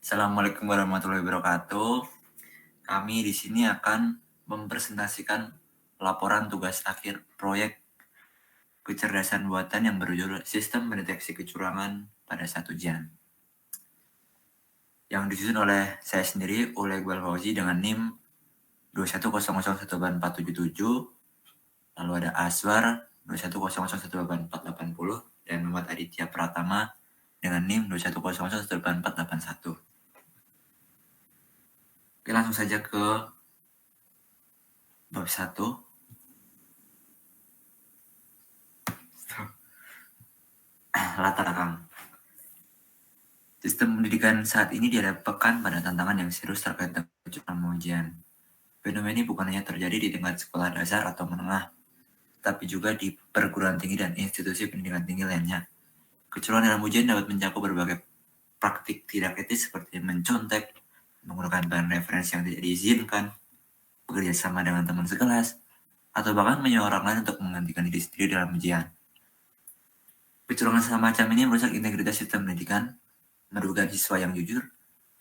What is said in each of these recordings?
Assalamualaikum warahmatullahi wabarakatuh. Kami di sini akan mempresentasikan laporan tugas akhir proyek kecerdasan buatan yang berjudul Sistem Mendeteksi Kecurangan pada saat ujian. Yang disusun oleh saya sendiri, Ulay Iqbal Fauzi dengan NIM 210018477. Lalu ada Aswar 210018480 dan Muhammad Aditya Pratama dengan NIM 210018481. Oke, langsung saja ke bab 1. Latar belakang. Sistem pendidikan saat ini dihadapkan pada tantangan yang serius terkait dengan kecurangan ujian. Fenomena ini bukan hanya terjadi di tingkat sekolah dasar atau menengah, tapi juga di perguruan tinggi dan institusi pendidikan tinggi lainnya. Kecurangan dalam ujian dapat mencakup berbagai praktik tidak etis seperti mencontek, menggunakan bahan referensi yang tidak diizinkan, bekerja sama dengan teman sekelas, atau bahkan menyewa orang lain untuk menggantikan diri sendiri dalam ujian. Kecurangan semacam ini merusak integritas sistem pendidikan, merugikan siswa yang jujur,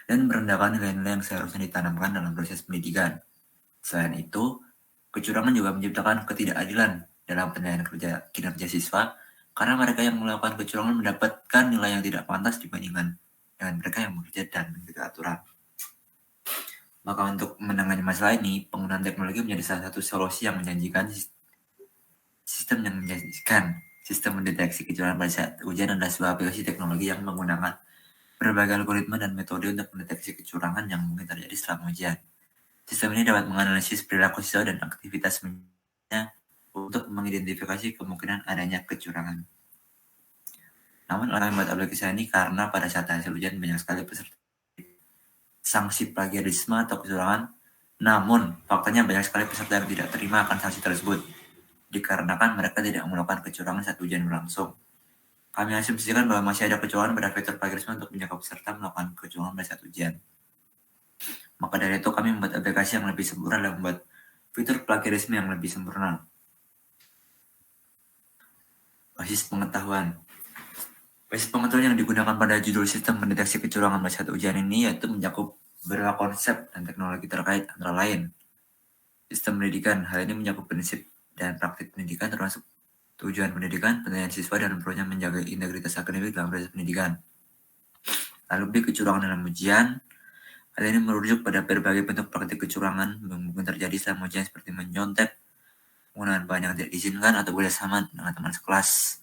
dan merendahkan nilai-nilai yang seharusnya ditanamkan dalam proses pendidikan. Selain itu, kecurangan juga menciptakan ketidakadilan dalam penilaian kinerja siswa, karena mereka yang melakukan kecurangan mendapatkan nilai yang tidak pantas dibandingkan dengan mereka yang bekerja dan mengikuti aturan. Maka untuk menangani masalah ini, penggunaan teknologi menjadi salah satu solusi yang menjanjikan. Sistem mendeteksi kecurangan pada saat ujian adalah sebuah aplikasi teknologi yang menggunakan berbagai algoritma dan metode untuk mendeteksi kecurangan yang mungkin terjadi selama ujian. Sistem ini dapat menganalisis perilaku siswa dan aktivitas untuk mengidentifikasi kemungkinan adanya kecurangan. Namun orang yang membuat aplikasi ini karena pada saat hasil ujian banyak sekali peserta sanksi plagiarisme atau kecurangan, namun faktanya banyak sekali peserta yang tidak terima akan sanksi tersebut, dikarenakan mereka tidak melakukan kecurangan saat ujian berlangsung. Kami asumsikan bahwa masih ada kecurangan pada fitur plagiarisme untuk menjaga peserta melakukan kecurangan pada saat ujian. Maka dari itu kami membuat aplikasi yang lebih sempurna dan membuat fitur plagiarisme yang lebih sempurna. Basis pengetahuan. Basis pengetahuan yang digunakan pada judul sistem mendeteksi kecurangan pada saat ujian ini yaitu mencakup beberapa konsep dan teknologi terkait, antara lain sistem pendidikan. Hal ini mencakup prinsip dan praktik pendidikan termasuk tujuan pendidikan, penilaian siswa, dan perlunya menjaga integritas akademik dalam proses pendidikan. Lalu B, kecurangan dalam ujian. Hal ini merujuk pada berbagai bentuk praktik kecurangan yang mungkin terjadi selama ujian seperti menyontek, penggunaan bahan yang tidak diizinkan, atau bekerjasama dengan teman sekelas.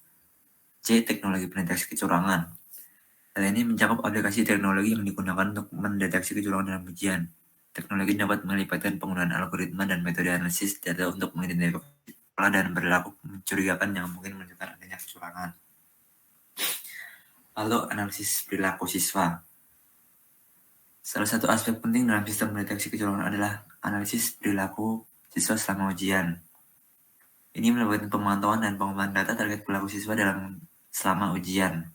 C, teknologi pendeteksi kecurangan. Hal ini mencakup aplikasi teknologi yang digunakan untuk mendeteksi kecurangan dalam ujian. Teknologi dapat melibatkan penggunaan algoritma dan metode analisis data untuk mengidentifikasi pola dan perilaku mencurigakan yang mungkin menunjukkan adanya kecurangan. Lalu analisis perilaku siswa. Salah satu aspek penting dalam sistem mendeteksi kecurangan adalah analisis perilaku siswa selama ujian. Ini melibatkan pemantauan dan pengembangan data terkait perilaku siswa selama ujian.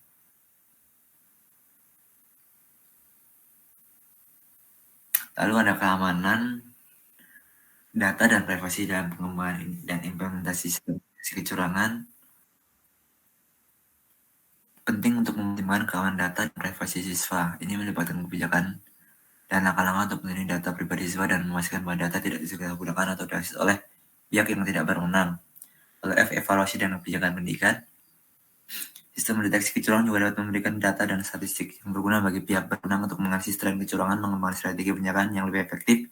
Lalu ada keamanan data dan privasi dalam pengembangan dan implementasi sistem kecurangan. Penting untuk mempertimbangkan keamanan data dan privasi siswa. Ini melibatkan kebijakan dan langkah-langkah untuk melindungi data pribadi siswa dan memastikan bahwa data tidak disalahgunakan atau diakses oleh pihak yang tidak berwenang. Lalu F, evaluasi dan kebijakan pendidikan. Sistem mendeteksi kecurangan juga dapat memberikan data dan statistik yang berguna bagi pihak berwenang untuk menganalisis tren kecurangan, mengembangkan strategi pencegahan yang lebih efektif,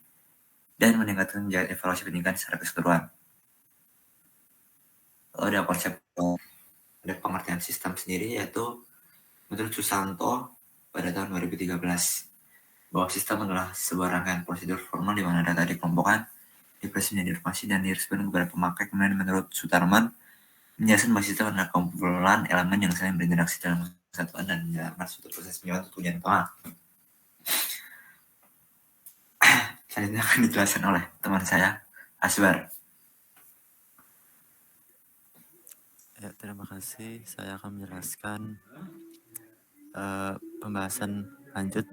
dan meningkatkan evaluasi pendidikan secara keseluruhan. Lalu ada konsep, ada pengertian sistem sendiri, yaitu menurut Susanto pada tahun 2013 bahwa sistem adalah sebuah rangkaian prosedur formal di mana data dikelompokkan, diproses menjadi informasi dan diresmikan kepada pemakai. Kemudian menurut Sutarman, menjelaskan bahwa sistem adalah kumpulan elemen yang saling berinteraksi dalam kesatuan dan menjalankan suatu proses penjualan tujuan utama. Selanjutnya akan dijelaskan oleh teman saya, Aswar. Ya, terima kasih. Saya akan menjelaskan pembahasan lanjut.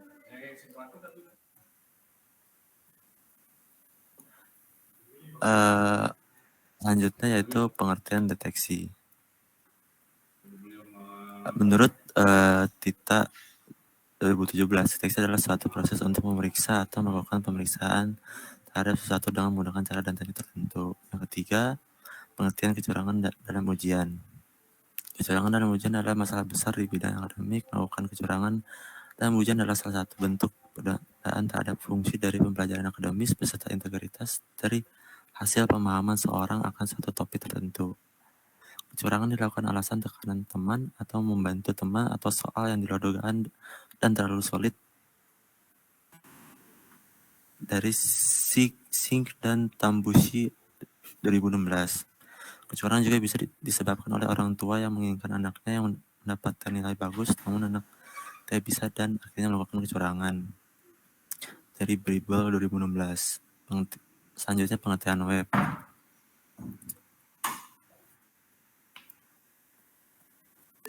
Selanjutnya yaitu pengertian deteksi. Menurut Tita 2017. Deteksi adalah suatu proses untuk memeriksa atau melakukan pemeriksaan terhadap sesuatu dengan menggunakan cara dan teknik tertentu. Yang ketiga, pengertian kecurangan dalam ujian. Kecurangan dalam ujian adalah masalah besar di bidang akademik. Melakukan kecurangan dalam ujian adalah salah satu bentuk penodaan terhadap fungsi dari pembelajaran akademis beserta integritas dari hasil pemahaman seorang akan suatu topik tertentu. Kecurangan dilakukan alasan tekanan teman atau membantu teman atau soal yang dilodokan dan terlalu sulit. Dari Singh dan Tambushi 2016. Kecurangan juga bisa disebabkan oleh orang tua yang menginginkan anaknya yang mendapatkan nilai bagus, namun anak tidak bisa dan akhirnya melakukan kecurangan. Dari Bible 2016. Selanjutnya pengertian web.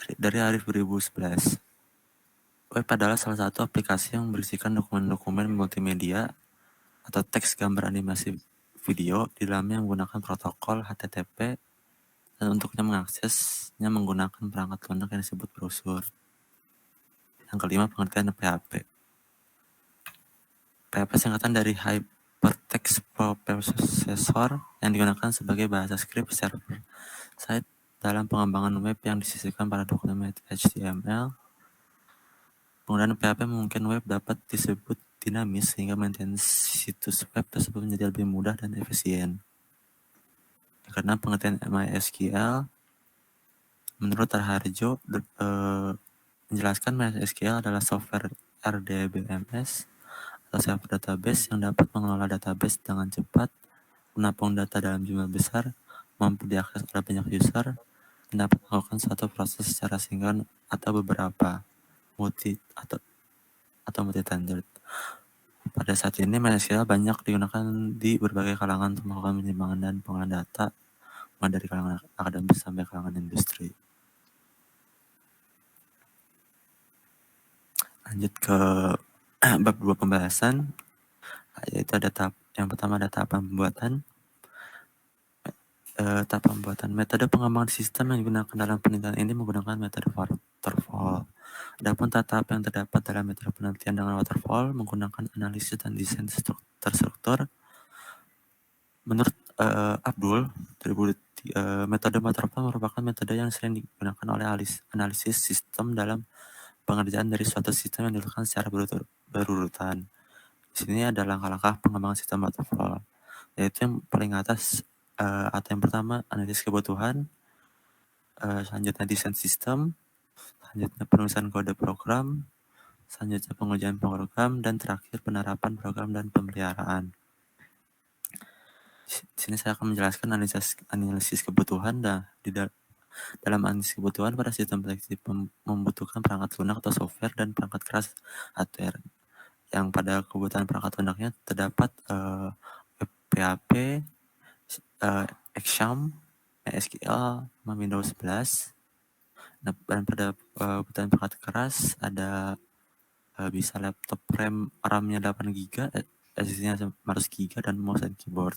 Dari Arif 2011. Web adalah salah satu aplikasi yang berisikan dokumen-dokumen multimedia atau teks, gambar, animasi, video di dalamnya menggunakan protokol HTTP dan untuknya mengaksesnya menggunakan perangkat lunak yang disebut browser. Yang kelima, pengertian PHP. PHP singkatan dari Hypertext Processor yang digunakan sebagai bahasa script server side dalam pengembangan web yang disisihkan pada dokumen HTML. Penggunaan PHP memungkinkan web dapat disebut dinamis sehingga maintenance situs web tersebut menjadi lebih mudah dan efisien. Karena pengertian MySQL, menurut Tarharjo, menjelaskan MySQL adalah software RDBMS atau server database yang dapat mengelola database dengan cepat, menampung data dalam jumlah besar, mampu diakses oleh banyak user, dan dapat melakukan suatu proses secara sinkron atau beberapa multi-tendered. Pada saat ini, MySQL banyak digunakan di berbagai kalangan untuk melakukan penyimpanan dan pengolahan data, mulai dari kalangan akademis sampai kalangan industri. Lanjut ke bab 2 pembahasan, yaitu ada yang pertama ada tahapan pembuatan. Tahap pembuatan metode pengembangan sistem yang digunakan dalam penelitian ini menggunakan metode waterfall. Adapun tahap yang terdapat dalam metode penelitian dengan waterfall menggunakan analisis dan desain terstruktur. Menurut Abdul, metode waterfall merupakan metode yang sering digunakan oleh analisis sistem dalam pengerjaan dari suatu sistem yang dilakukan secara berurutan. Di sini ada langkah-langkah pengembangan sistem waterfall, yaitu yang paling atas atau yang pertama analisis kebutuhan, selanjutnya desain sistem, selanjutnya penulisan kode program, selanjutnya pengujian program, dan terakhir penerapan program dan pemeliharaan. Di sini saya akan menjelaskan analisis kebutuhan. Dalam analisis kebutuhan pada sistem deteksi membutuhkan perangkat lunak atau software dan perangkat keras hardware. Yang pada kebutuhan perangkat lunaknya terdapat PHP, Xampp, MySQL, Windows 11. Nah, dan pada kebutuhan perangkat keras ada bisa laptop RAM-nya 8GB, SSD-nya 500GB, dan mouse dan keyboard.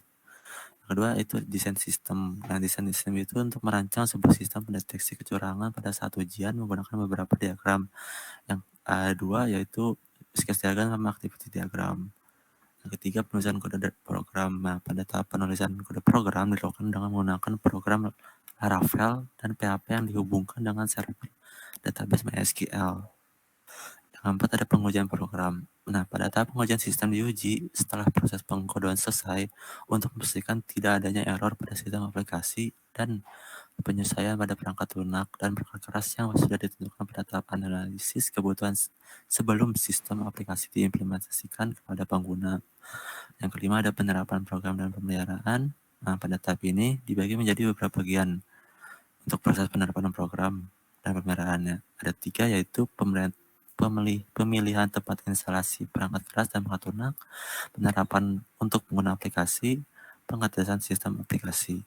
Yang kedua itu desain sistem. Nah, desain sistem itu untuk merancang sebuah sistem pendeteksi kecurangan pada saat ujian menggunakan beberapa diagram. Yang kedua yaitu sketch diagram sama activity diagram. Yang ketiga, penulisan kode program. Nah, pada tahap penulisan kode program dilakukan dengan menggunakan program Laravel dan PHP yang dihubungkan dengan server database MySQL. Yang keempat, ada pengujian program. Nah, pada tahap pengujian sistem diuji setelah proses pengkodean selesai untuk memastikan tidak adanya error pada sistem aplikasi dan penyesuaian pada perangkat lunak dan perangkat keras yang sudah ditentukan pada tahap analisis kebutuhan sebelum sistem aplikasi diimplementasikan kepada pengguna. Yang kelima ada penerapan program dan pemeliharaan. Nah, pada tahap ini dibagi menjadi beberapa bagian untuk proses penerapan program dan pemeliharaannya. Ada 3, yaitu pemilihan tempat instalasi perangkat keras dan perangkat lunak, penerapan untuk pengguna aplikasi, pengetesan sistem aplikasi.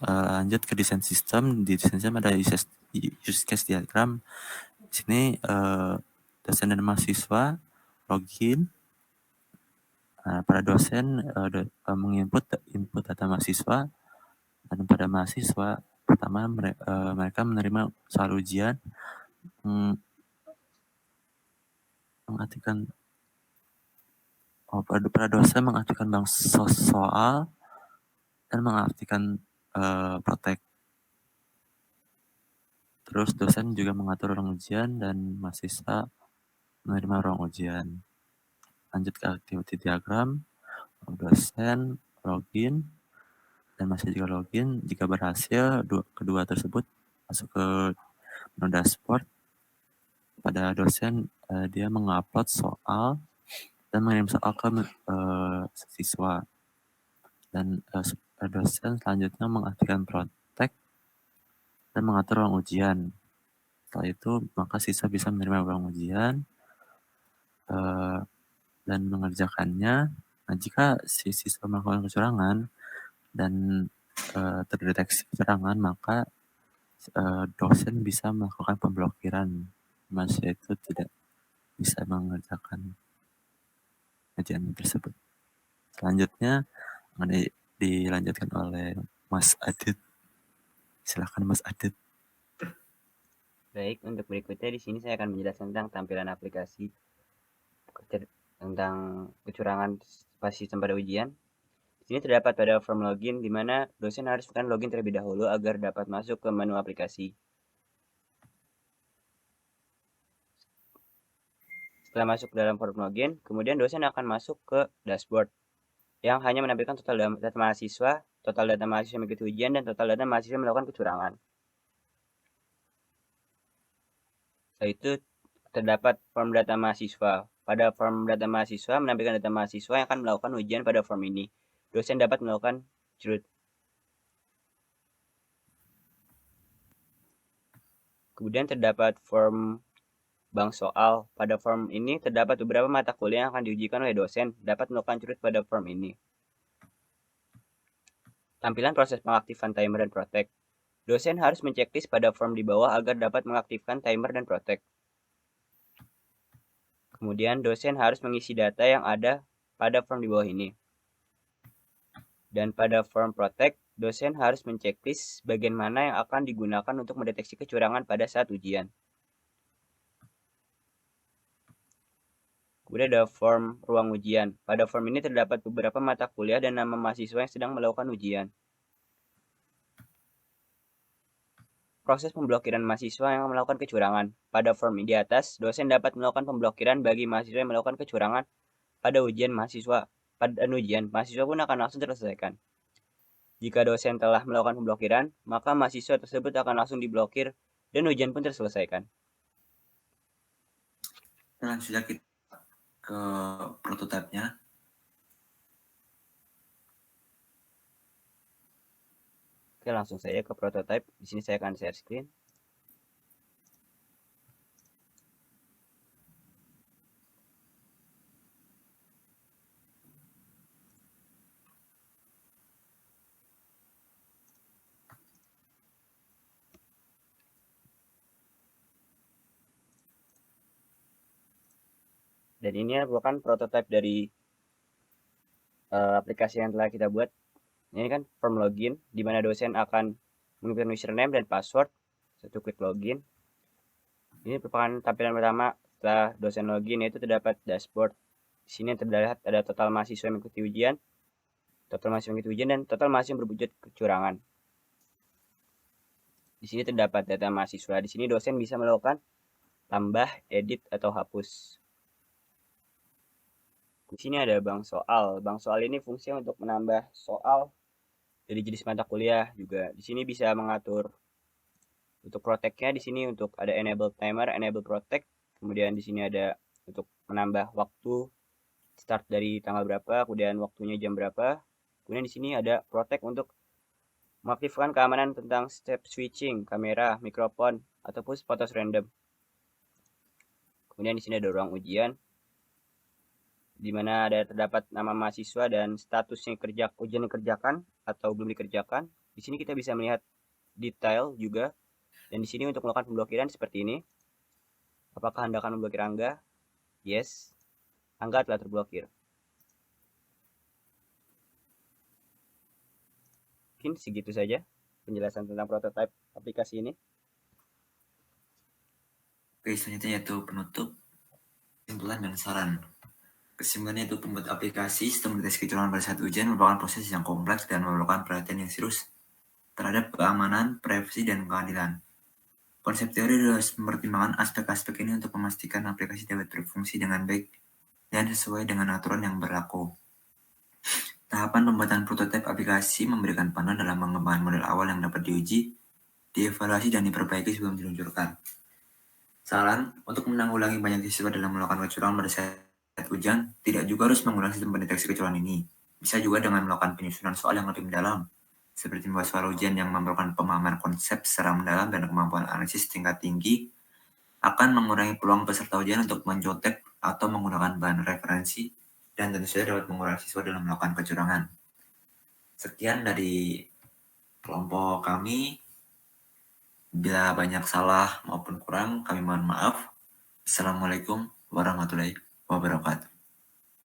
Lanjut ke desain sistem. Di desain sistem ada use case diagram. Di sini dosen dan mahasiswa login. Para dosen menginput data mahasiswa Dan pada mahasiswa, pertama mereka menerima soal ujian, mengaktifkan para dosen mengaktifkan bank soal dan mengaktifkan protek. Terus dosen juga mengatur ruang ujian dan mahasiswa menerima ruang ujian. Lanjut ke activity diagram, dosen login dan mahasiswa juga login. Jika berhasil, kedua tersebut masuk ke menu dashboard. Pada dosen, dia mengupload soal dan mengirim soal ke siswa. Dan dosen selanjutnya mengaktifkan protek dan mengatur ruang ujian. Setelah itu, maka siswa bisa menerima ruang ujian dan mengerjakannya. Nah, jika si siswa melakukan kecurangan dan terdeteksi kecurangan, maka dosen bisa melakukan pemblokiran. Mahasiswa itu tidak bisa mengerjakan ujian tersebut. Selanjutnya dilanjutkan oleh Mas Adit. Silakan Mas Adit. Baik, untuk berikutnya di sini saya akan menjelaskan tentang tampilan aplikasi tentang kecurangan pas sistem pada ujian. Di sini terdapat pada form login di mana dosen harus login terlebih dahulu agar dapat masuk ke menu aplikasi. Setelah masuk ke dalam form login, kemudian dosen akan masuk ke dashboard yang hanya menampilkan total data mahasiswa, total data mahasiswa mengikuti ujian, dan total data mahasiswa melakukan kecurangan. Setelah itu terdapat form data mahasiswa. Pada form data mahasiswa menampilkan data mahasiswa yang akan melakukan ujian pada form ini. Dosen dapat melakukan curut. Kemudian terdapat form bank soal. Pada form ini terdapat beberapa mata kuliah yang akan diujikan oleh dosen dapat melakukan curut pada form ini. Tampilan proses pengaktifan timer dan protek. Dosen harus menceklis pada form di bawah agar dapat mengaktifkan timer dan protek. Kemudian dosen harus mengisi data yang ada pada form di bawah ini. Dan pada form protek, dosen harus menceklis bagian mana yang akan digunakan untuk mendeteksi kecurangan pada saat ujian. Kemudian ada form ruang ujian. Pada form ini terdapat beberapa mata kuliah dan nama mahasiswa yang sedang melakukan ujian. Proses pemblokiran mahasiswa yang melakukan kecurangan. Pada form di atas, dosen dapat melakukan pemblokiran bagi mahasiswa yang melakukan kecurangan pada ujian mahasiswa. Pada ujian, mahasiswa pun akan langsung terselesaikan. Jika dosen telah melakukan pemblokiran, maka mahasiswa tersebut akan langsung diblokir dan ujian pun terselesaikan. Langsung saja kita ke prototipenya. Oke, langsung saja ke prototype. Di sini saya akan share screen. Dan ini merupakan prototype dari aplikasi yang telah kita buat. Ini kan form login, di mana dosen akan menginput username dan password. Satu klik login. Ini merupakan tampilan pertama setelah dosen login, yaitu terdapat dashboard. Di sini terlihat ada total mahasiswa yang mengikuti ujian, dan total mahasiswa yang berwujud kecurangan. Di sini terdapat data mahasiswa. Di sini dosen bisa melakukan tambah, edit, atau hapus. Di sini ada bank soal. Bank soal ini fungsinya untuk menambah soal dari jenis mata kuliah juga. Di sini bisa mengatur untuk proteknya. Di sini untuk ada enable timer, enable protect. Kemudian di sini ada untuk menambah waktu start dari tanggal berapa, kemudian waktunya jam berapa. Kemudian di sini ada protect untuk mengaktifkan keamanan tentang step switching, kamera, mikrofon, ataupun photos random. Kemudian di sini ada ruang ujian, di mana ada terdapat nama mahasiswa dan statusnya ujian dikerjakan atau belum dikerjakan. Di sini kita bisa melihat detail juga. Dan di sini untuk melakukan pemblokiran seperti ini. Apakah Anda akan memblokir Angga? Yes. Angga telah terblokir. Oke, mungkin segitu saja penjelasan tentang prototipe aplikasi ini. Oke, selanjutnya yaitu penutup, kesimpulan dan saran. Kesimpulannya itu pembuat aplikasi sistem deteksi kecurangan pada saat ujian merupakan proses yang kompleks dan memerlukan perhatian yang serius terhadap keamanan, privasi, dan keadilan. Konsep teori harus mempertimbangkan aspek-aspek ini untuk memastikan aplikasi dapat berfungsi dengan baik dan sesuai dengan aturan yang berlaku. Tahapan pembuatan prototipe aplikasi memberikan panduan dalam mengembangkan model awal yang dapat diuji, dievaluasi, dan diperbaiki sebelum diluncurkan. Saran, untuk menanggulangi banyak siswa dalam melakukan kecurangan pada saat ujian, tidak juga harus menggunakan sistem pendeteksi kecurangan ini. Bisa juga dengan melakukan penyusunan soal yang lebih mendalam, seperti membuat soal ujian yang memerlukan pemahaman konsep secara mendalam dan kemampuan analisis tingkat tinggi, akan mengurangi peluang peserta ujian untuk mencontek atau menggunakan bahan referensi, dan tentu saja dapat mengurangi siswa dalam melakukan kecurangan. Sekian dari kelompok kami. Bila banyak salah maupun kurang, kami mohon maaf. Assalamualaikum warahmatullahi wabarakatuh.